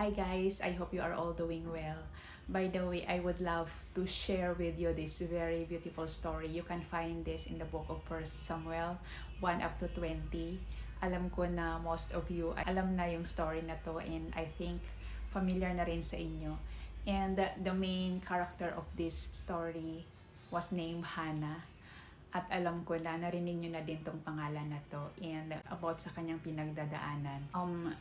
Hi guys, I hope you are all doing well. By the way, I would love to share with you this very beautiful story. You can find this in the book of First Samuel 1 up to 20. Alam ko na most of you alam na yung story na to, and I think familiar na rin sa inyo. And the main character of this story was named Hannah. At alam ko na narinig nyo na din tong pangalan na to and about sa kanyang pinagdadaanan.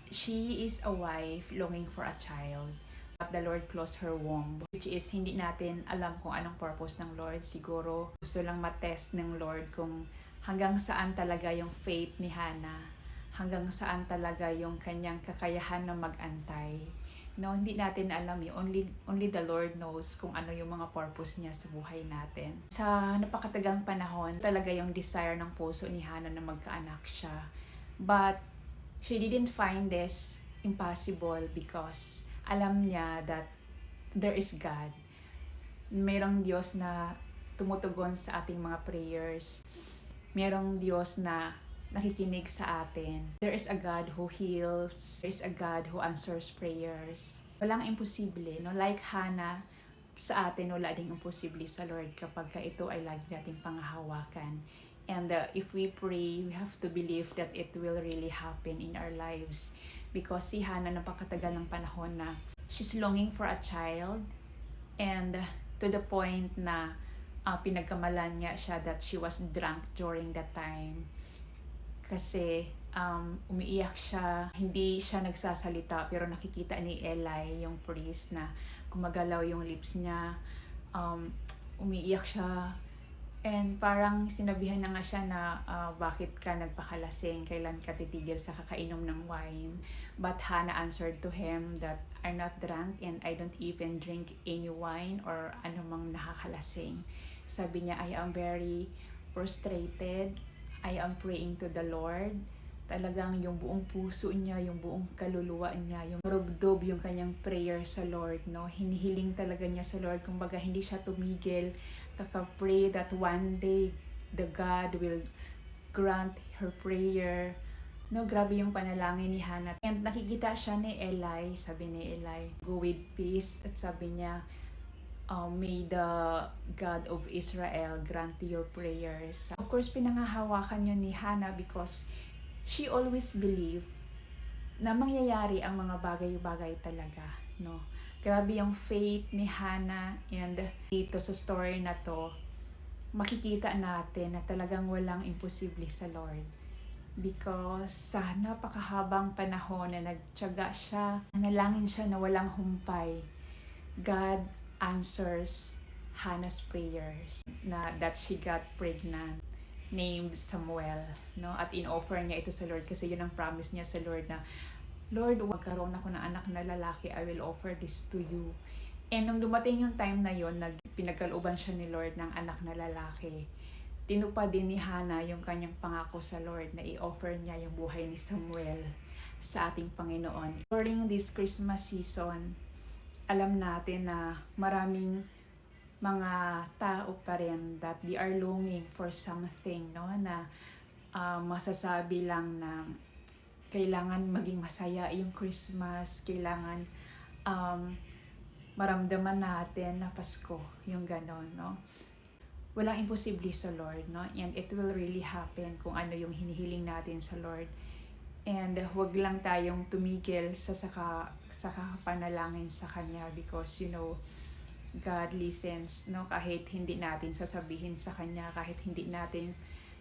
She is a wife longing for a child, but the Lord closed her womb, which is hindi natin alam kung anong purpose ng Lord. Siguro gusto lang matest ng Lord kung hanggang saan talaga yung faith ni Hannah, hanggang saan talaga yung kanyang kakayahan na mag-antay. No, hindi natin alam eh. Only the Lord knows kung ano yung mga purpose niya sa buhay natin. Sa napakatagang panahon, talaga yung desire ng puso ni Hannah na magkaanak siya. But she didn't find this impossible because alam niya that there is God. Merong Diyos na tumutugon sa ating mga prayers. Merong Diyos na nakikinig sa atin. There is a God who heals. There is a God who answers prayers. Walang imposible, no? Like Hannah, sa atin wala ding imposible sa Lord kapag ito ay lagi nating pangahawakan. And if we pray, we have to believe that it will really happen in our lives. Because si Hannah, napakatagal ng panahon na she's longing for a child, and to the point na pinagkamalan niya siya that she was drunk during that time. Kasi umiiyak siya, hindi siya nagsasalita, pero nakikita ni Eli, yung priest, na gumagalaw yung lips niya, umiiyak siya, and parang sinabihan na nga siya na bakit ka nagpakalasing, kailan ka titigil sa kakainom ng wine. But Hannah answered to him that I'm not drunk and I don't even drink any wine or anumang nakakalasing. Sabi niya, I am very frustrated, I am praying to the Lord. Talagang yung buong puso niya, yung buong kaluluwa niya, yung rubdob yung kanyang prayer sa Lord, no? Hinihiling talaga niya sa Lord, kumbaga hindi siya tumigil, kaka-pray that one day the God will grant her prayer. No, grabe yung panalangin ni Hannah. And nakikita siya ni Eli, sabi ni Eli, go with peace. At sabi niya, may the God of Israel grant your prayers. Of course, pinangahawakan yun ni Hannah because she always believed na mangyayari ang mga bagay-bagay talaga, no? Grabe yung faith ni Hannah, and dito sa story na to, makikita natin na talagang walang imposible sa Lord. Because sa napakahabang panahon na nagtiyaga siya, nanalangin siya na walang humpay, God answers Hannah's prayers na that she got pregnant, named Samuel, no? At in-offer niya ito sa Lord kasi yun ang promise niya sa Lord na, Lord, magkaroon ako ng anak na lalaki, I will offer this to you. And nung dumating yung time na yun, pinagkalooban siya ni Lord ng anak na lalaki. Tinupad din ni Hannah yung kanyang pangako sa Lord na i-offer niya yung buhay ni Samuel sa ating Panginoon. During this Christmas season, alam natin na maraming mga tao pa rin that they are longing for something, no? Na masasabi lang na kailangan maging masaya yung Christmas, kailangan maramdaman natin na Pasko, yung ganon, no? Walang imposible sa Lord, no? And it will really happen kung ano yung hinihiling natin sa Lord. And wag lang tayong tumigil sa panalangin sa Kanya, because you know, God listens, no? Kahit hindi natin sasabihin sa Kanya, kahit hindi natin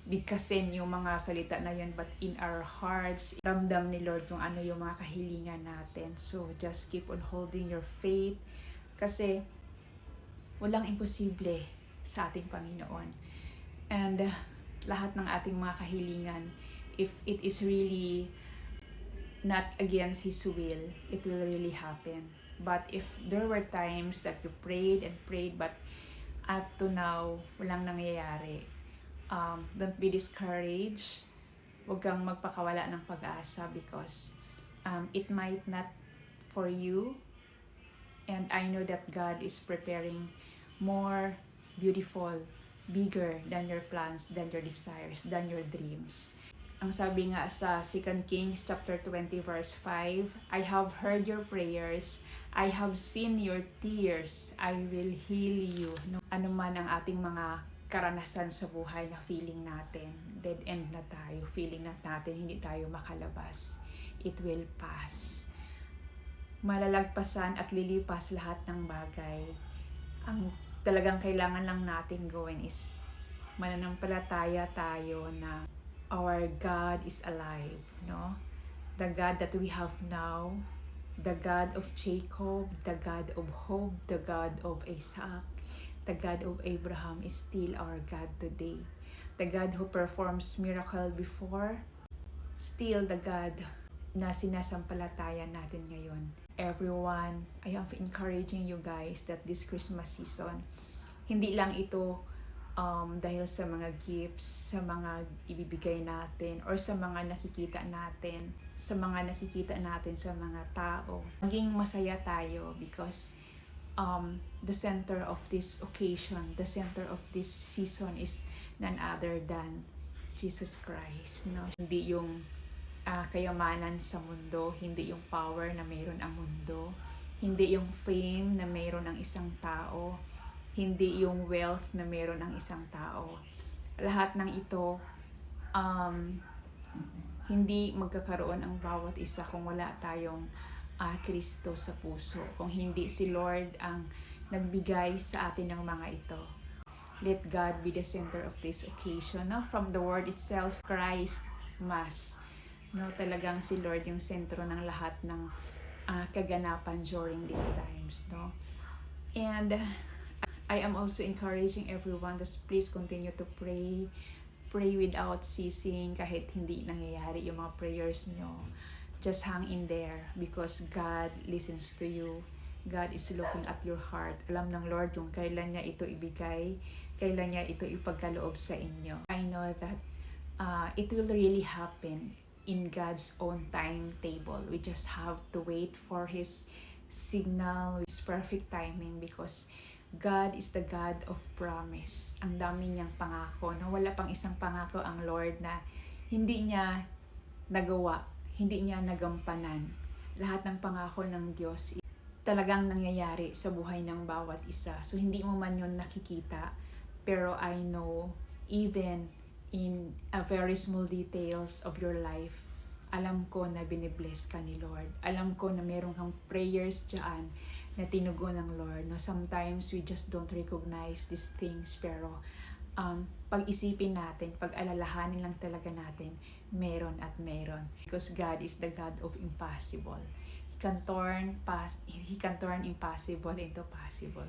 bigkasin yung mga salita na yun, but in our hearts, ramdam ni Lord kung ano yung mga kahilingan natin. So just keep on holding your faith, kasi walang imposible sa ating Panginoon. And lahat ng ating mga kahilingan, if it is really not against His will, it will really happen. But if there were times that you prayed and prayed, but up to now, walang nangyayari, don't be discouraged. Huwag kang magpakawala ng pag-asa, because it might not for you. And I know that God is preparing more beautiful, bigger than your plans, than your desires, than your dreams. Ang sabi nga sa 2 Kings chapter 20 verse 5, I have heard your prayers, I have seen your tears, I will heal you. No? Ano man ang ating mga karanasan sa buhay na feeling natin, dead end na tayo, feeling natin hindi tayo makalabas, it will pass. Malalagpasan at lilipas lahat ng bagay. Ang talagang kailangan lang natin gawin is mananampalataya tayo na our God is alive, no? The God that we have now, the God of Jacob, the God of hope, the God of Isaac, the God of Abraham is still our God today. The God who performs miracle before, still the God na sinasampalataya natin ngayon. Everyone, I am encouraging you guys that this Christmas season, hindi lang ito dahil sa mga gifts, sa mga ibibigay natin, or sa mga nakikita natin, sa mga tao. Maging masaya tayo because the center of this occasion, the center of this season is none other than Jesus Christ. No? Hindi yung kayamanan sa mundo, hindi yung power na mayroon ang mundo, hindi yung fame na mayroon ang isang tao, hindi yung wealth na mayroon ang isang tao. Lahat ng ito, hindi magkakaroon ang bawat isa kung wala tayong Kristo sa puso. Kung hindi si Lord ang nagbigay sa atin ng mga ito. Let God be the center of this occasion. No? From the word itself, Christ Mass. No, talagang si Lord yung sentro ng lahat ng kaganapan during these times. No? And I am also encouraging everyone to please continue to pray. Pray without ceasing kahit hindi nangyayari yung mga prayers nyo. Just hang in there because God listens to you. God is looking at your heart. Alam ng Lord yung kailan niya ito ibigay, kailan niya ito ipagkaloob sa inyo. I know that it will really happen in God's own timetable. We just have to wait for His signal, His perfect timing because God is the God of promise. Ang dami niyang pangako. No? Wala pang isang pangako ang Lord na hindi niya nagawa, hindi niya nagampanan. Lahat ng pangako ng Diyos talagang nangyayari sa buhay ng bawat isa. So hindi mo man yun nakikita, pero I know even in a very small details of your life, alam ko na binibless ka ni Lord. Alam ko na meron kang prayers dyan na tinugon ng Lord. No, sometimes we just don't recognize these things, pero pag-isipin natin, pag-alalahanin lang talaga natin, meron at meron. Because God is the God of impossible. He can turn impossible into possible.